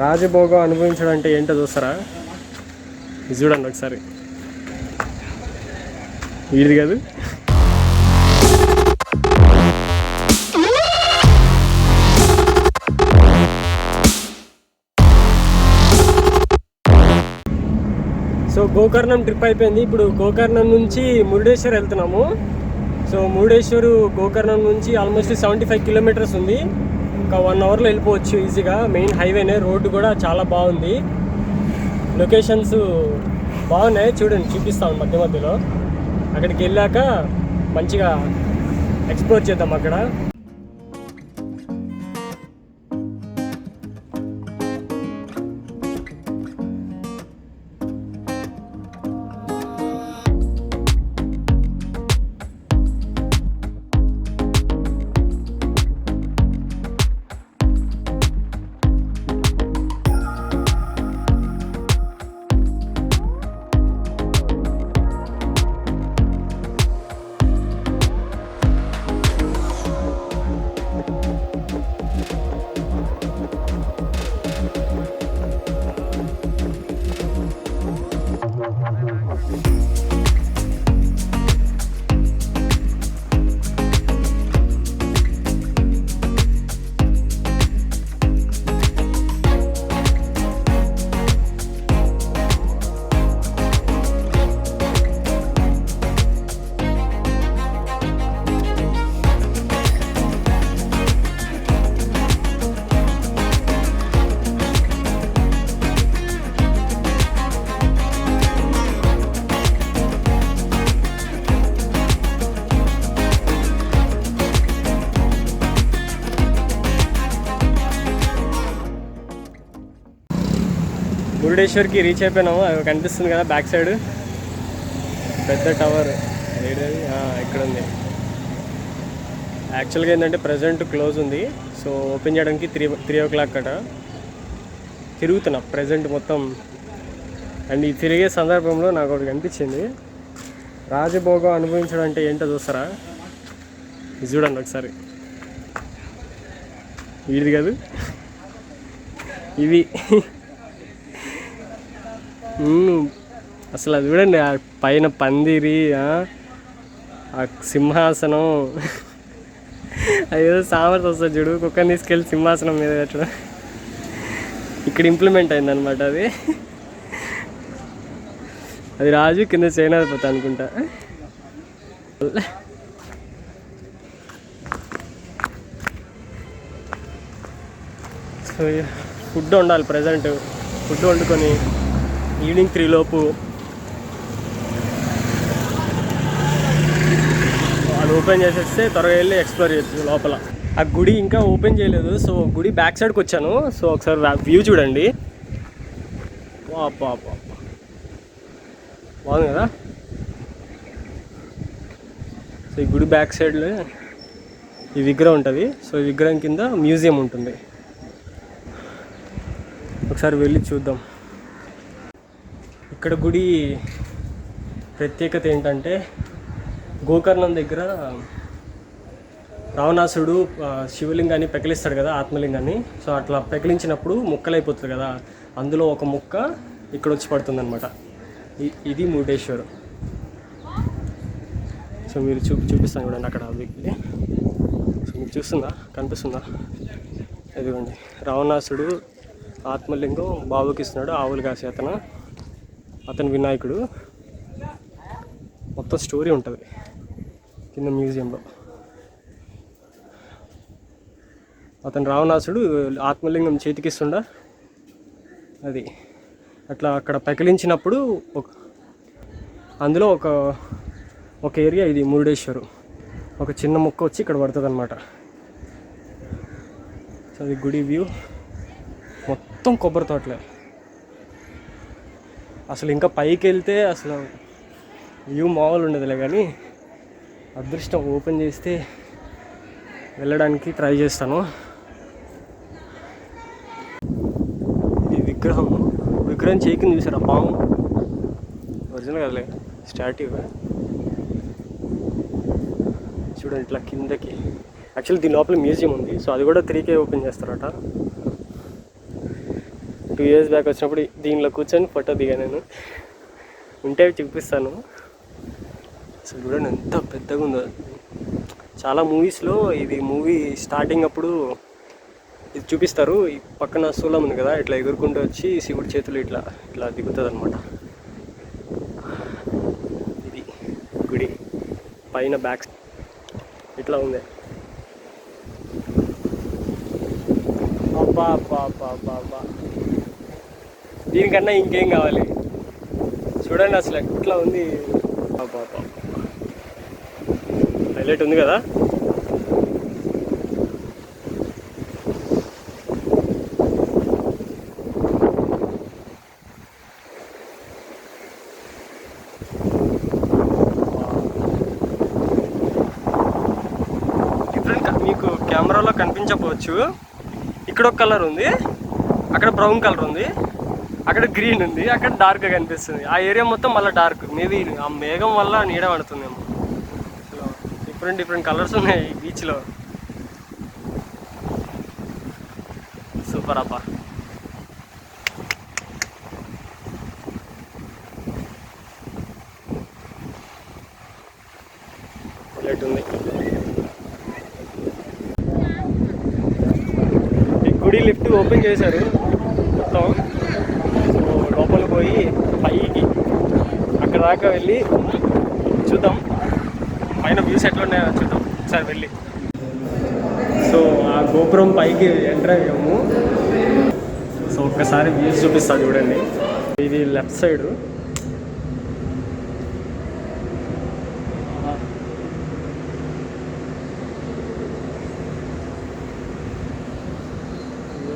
రాజభోగం అనుభవించడం అంటే ఏంటో చూస్తారా? ఇది చూడండి ఒకసారి. వీడిది కాదు. సో గోకర్ణం ట్రిప్ అయిపోయింది. ఇప్పుడు గోకర్ణం నుంచి మురుడేశ్వర్ వెళ్తున్నాము. సో మురుడేశ్వర్ గోకర్ణం నుంచి ఆల్మోస్ట్ 75 కిలోమీటర్స్ ఉంది. ఒక 1 అవర్లో వెళ్ళిపోవచ్చు ఈజీగా. మెయిన్ హైవేనే, రోడ్డు కూడా చాలా బాగుంది. లొకేషన్స్ బాగున్నాయి, చూడండి చూపిస్తాను మధ్య మధ్యలో. అక్కడికి వెళ్ళాక మంచిగా ఎక్స్ప్లోర్ చేద్దాం అక్కడ. మురుడేశ్వర్కి రీచ్ అయిపోయినాము. అది కనిపిస్తుంది కదా బ్యాక్ సైడ్ పెద్ద టవర్ ఇక్కడ ఉంది. యాక్చువల్గా ఏంటంటే ప్రజెంట్ క్లోజ్ ఉంది. సో ఓపెన్ చేయడానికి 3 o'clock అట. తిరుగుతున్నా ప్రజెంట్ మొత్తం. అండ్ ఈ తిరిగే సందర్భంలో నాకు ఒకటి కనిపించింది. రాజభోగం అనుభవించడం అంటే ఏంటో చూస్తారా? ఇది చూడండి ఒకసారి. వీడిది కాదు, ఇవి. అసలు అది చూడండి, ఆ పైన పందిరి, ఆ సింహాసనం. అదేదో సామర్థ్యం వస్తుంది చూడు, కుక్కని తీసుకెళ్ళి సింహాసనం మీద పెట్టడం. ఇక్కడ ఇంప్లిమెంట్ అయిందనమాట అది. అది రాజు కింద సేనాధిపతి అనుకుంటా. సో ఫుడ్ వండాలి ప్రజెంట్. ఫుడ్ వండుకొని ఈవినింగ్ 3 లోపు అది ఓపెన్ చేసేస్తే త్వరగా వెళ్ళి ఎక్స్ప్లోర్ చేయొచ్చు లోపల. ఆ గుడి ఇంకా ఓపెన్ చేయలేదు. సో గుడి బ్యాక్ సైడ్కి వచ్చాను. సో ఒకసారి వ్యూ చూడండి. బాగుంది కదా. సో ఈ గుడి బ్యాక్ సైడ్లో ఈ విగ్రహం ఉంటుంది. సో ఈ విగ్రహం కింద మ్యూజియం ఉంటుంది. ఒకసారి వెళ్ళి చూద్దాం. ఇక్కడ గుడి ప్రత్యేకత ఏంటంటే, గోకర్ణం దగ్గర రావణాసుడు శివలింగాన్ని పెకిలిస్తాడు కదా, ఆత్మలింగాన్ని. సో అట్లా పెకిలించినప్పుడు ముక్కలైపోతుంది కదా, అందులో ఒక ముక్క ఇక్కడ వచ్చి పడుతుంది అనమాట. ఇది మురుడేశ్వర్. సో మీరు చూపిస్తాను చూడండి అక్కడ వ్యక్తి. సో మీకు చూస్తుందా, కనిపిస్తుందా? ఇదిగోండి, రావణాసుడు ఆత్మలింగం బాబుకి ఇస్తున్నాడు, ఆవులు కాసి అతను వినాయకుడు. మొత్తం స్టోరీ ఉంటుంది కింద మ్యూజియంలో. అతను రావణాసుడు ఆత్మలింగం చేతికిస్తుండ అది అట్లా అక్కడ పెకిలించినప్పుడు అందులో ఒక ఏరియా ఇది మురుడేశ్వరు. ఒక చిన్న ముక్క వచ్చి ఇక్కడ పడుతుంది అనమాట. సో అది గుడి వ్యూ. మొత్తం కొబ్బరి తోటలే. అసలు ఇంకా పైకి వెళ్తే అసలు వ్యూ మామూలు ఉండదులే, కానీ అదృష్టం ఓపెన్ చేస్తే వెళ్ళడానికి ట్రై చేస్తాను. ఈ విగ్రహం చేకింది చూసారా, పాము. ఒరిజినల్ కదలే, స్టాట్యూ. చూడండి ఇట్లా కిందకి. యాక్చువల్లీ దీని లోపల మ్యూజియం ఉంది. సో అది కూడా 3K ఓపెన్ చేస్తారట. 2 years బ్యాక్ వచ్చినప్పుడు దీనిలో కూర్చొని ఫోటో దిగా నేను. ఉంటే చూపిస్తాను. సో చూడండి ఎంత పెద్దగా ఉందో. చాలా మూవీస్లో ఇది మూవీ స్టార్టింగ్ అప్పుడు ఇది చూపిస్తారు. ఈ పక్కన శూలం ఉంది కదా, ఇట్లా ఎగురుకుంటూ వచ్చి శివుడి చేతులు ఇట్లా ఇట్లా దిగుతుంది అనమాట. ఇది గుడి పైన బ్యాక్ ఇట్లా ఉంది. అబ్బా అబ్బా అబ్బా అబ్బా అబ్బా, దీనికన్నా ఇంకేం కావాలి. చూడండి అసలు ఎట్లా ఉంది. అబ్బా అబ్బా, హైలైట్ ఉంది కదా. మీకు కెమెరాలో కనిపించకపోవచ్చు, ఇక్కడ ఒక కలర్ ఉంది, అక్కడ బ్రౌన్ కలర్ ఉంది, అక్కడ గ్రీన్ ఉంది, అక్కడ డార్క్గా కనిపిస్తుంది. ఆ ఏరియా మొత్తం మళ్ళీ డార్క్. మేబీ ఆ మేఘం వల్ల నీడ పడుతుందేమో. డిఫరెంట్ డిఫరెంట్ కలర్స్ ఉన్నాయి ఈ బీచ్లో. సూపర్ అబ్బా. హైలైట్ ఉంది. గుడి లిఫ్ట్ ఓపెన్ చేశారు మొత్తం. సో లోపల పోయి పైకి అక్కడ దాకా వెళ్ళి చూద్దాం, పైన వ్యూస్ ఎట్లా ఉన్నాయో చూద్దాం ఒకసారి వెళ్ళి. సో ఆ గోపురం పైకి ఎంటర్ అయ్యాము. సో ఒక్కసారి వ్యూస్ చూపిస్తా చూడండి. ఇది లెఫ్ట్ సైడు.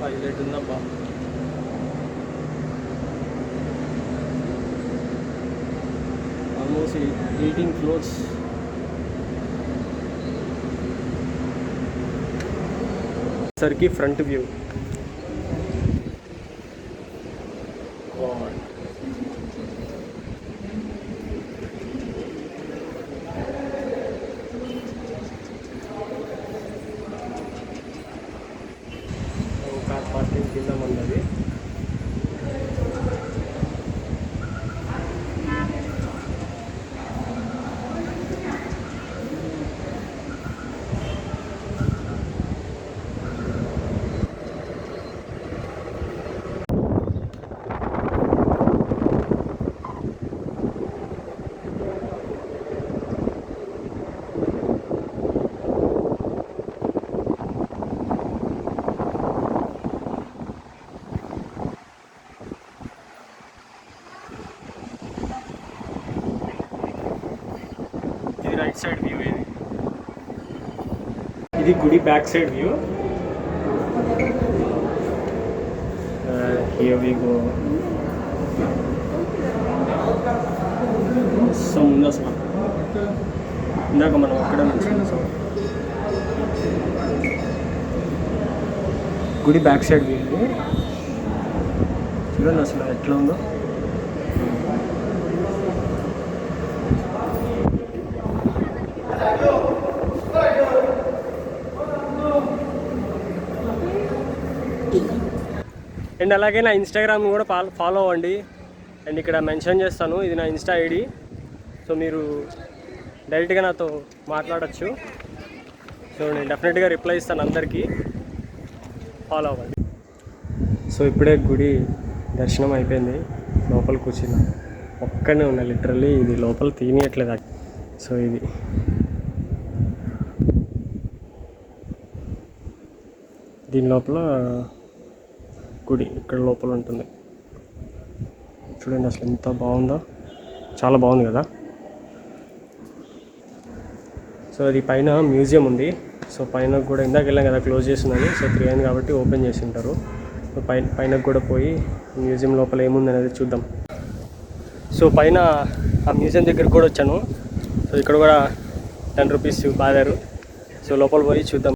హైలైట్ ఉందబ్బా. Almost 18 floors. సరికి ఫ్రంట్ వ్యూ. కార్ పార్కింగ్ కింద ఉన్నది. Right side view. ఇది గుడి back side view. Here we go. So ఉంది అసలు. ఇందాక మనం అక్కడ నుంచి గుడి బ్యాక్ సైడ్ వ్యూ. చూడండి అసలు ఎట్లా ఉందో. అండ్ అలాగే నా ఇన్స్టాగ్రామ్ కూడా ఫాలో అవ్వండి. అండ్ ఇక్కడ మెన్షన్ చేస్తాను, ఇది నా ఇన్స్టా ఐడి. సో మీరు డైరెక్ట్గా నాతో మాట్లాడచ్చు. సో నేను డెఫినెట్గా రిప్లై ఇస్తాను అందరికీ. ఫాలో అవ్వండి. సో ఇప్పుడే గుడి దర్శనం అయిపోయింది. లోపల కూర్చున్నా, ఒక్కనే ఉన్నా లిటరల్లీ. ఇది లోపల తీయట్లేదు. సో ఇది దీని లోపల గుడి ఇక్కడ లోపల ఉంటుంది. చూడండి అసలు ఎంత బాగుందో, చాలా బాగుంది కదా. సో అది పైన మ్యూజియం ఉంది. సో పైన కూడా ఇందాక వెళ్ళాం కదా, క్లోజ్ చేసిందని. సో 3 అయింది కాబట్టి ఓపెన్ చేసి ఉంటారు. సో పైన కూడా పోయి మ్యూజియం లోపల ఏముంది అనేది చూద్దాం. సో పైన ఆ మ్యూజియం దగ్గర కూడా వచ్చాను. సో ఇక్కడ కూడా 10 రూపీస్ బాదారు. సో లోపల పోయి చూద్దాం.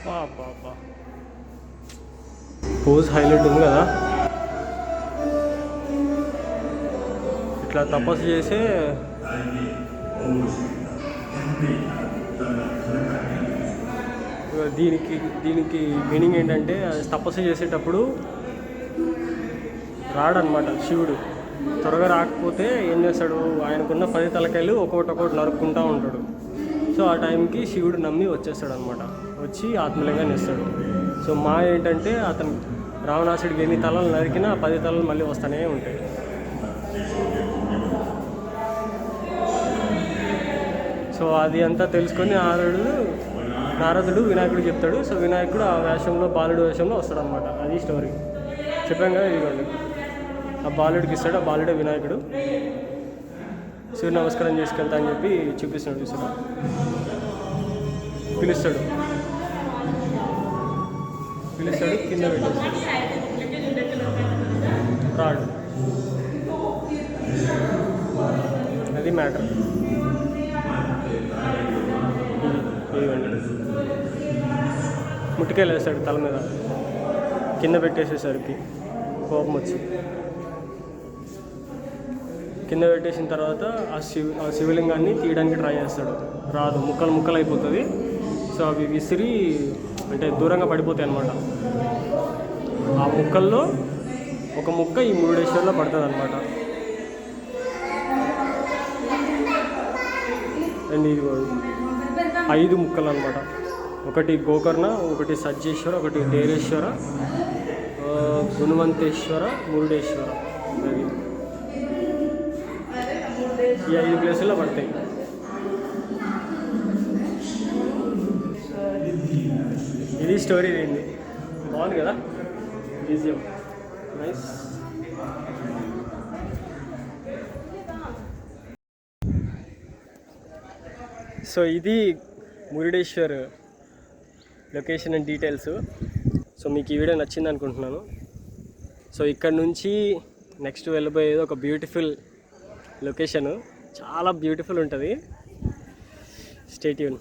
పాపా పోజ్ హైలైట్ ఉంది కదా. ఇట్లా తపస్సు చేసే దీనికి మీనింగ్ ఏంటంటే తపస్సు చేసేటప్పుడు రాడనమాట శివుడు. త్వరగా రాకపోతే ఏం చేస్తాడు, ఆయనకున్న 10 తలకాయలు ఒక్కొక్కటి నరుక్కుంటూ ఉంటాడు. సో ఆ టైంకి శివుడు నమ్మి వచ్చేస్తాడు అనమాట, వచ్చి ఆత్మలింగాన్ని ఇస్తాడు. సో మా ఏంటంటే అతను రావణాసుడికి ఎన్ని తలలు నరికినా 10 తలలు మళ్ళీ వస్తూనే ఉంటాయి. సో అది అంతా తెలుసుకొని నారదుడు వినాయకుడు చెప్తాడు. సో వినాయకుడు ఆ వేషంలో బాలుడు వేషంలో వస్తాడు అనమాట. అది స్టోరీ చెప్పాం కదా. ఇదిగోండి ఆ బాలుడికి ఇస్తాడు, ఆ బాలుడే వినాయకుడు. సూర్య నమస్కారం చేసుకెళ్తా అని చెప్పి చూపిస్తున్నాడు. చూసాడు, పిలుస్తాడు కింద పెట్టేస్తాడు, రాడు. అది మ్యాటర్. ఇవ్వండి ముట్టికాయలు వేస్తాడు తల మీద, కింద పెట్టేసేసరికి కోపం వచ్చి కింద పెట్టేసిన తర్వాత ఆ శివలింగాన్ని తీయడానికి ట్రై చేస్తాడు. రాదు, ముక్కలు అయిపోతుంది. సో అవి విసిరి అంటే దూరంగా పడిపోతాయి అన్నమాట. ఆ ముక్కల్లో ఒక ముక్క ఈ మురుడేశ్వర్లో పడుతుంది అనమాట. అండ్ ఇది 5 ముక్కలు అనమాట. ఒకటి గోకర్ణ, ఒకటి సజ్జేశ్వర, ఒకటి దేరేశ్వర, గుణవంతేశ్వర, మురుడేశ్వర. ఈ 5 ప్లేసుల్లో పడతాయి. ఇది స్టోరీ ఏంది, బాగుంది కదా. Museum nice. సో ఇది Murudeshwar location and details. So మీకు ఈ వీడియో నచ్చింది అనుకుంటున్నాను. సో ఇక్కడ నుంచి నెక్స్ట్ వెళ్ళబోయేది ఒక బ్యూటిఫుల్ లొకేషను, చాలా బ్యూటిఫుల్ ఉంటుంది. Stay tune.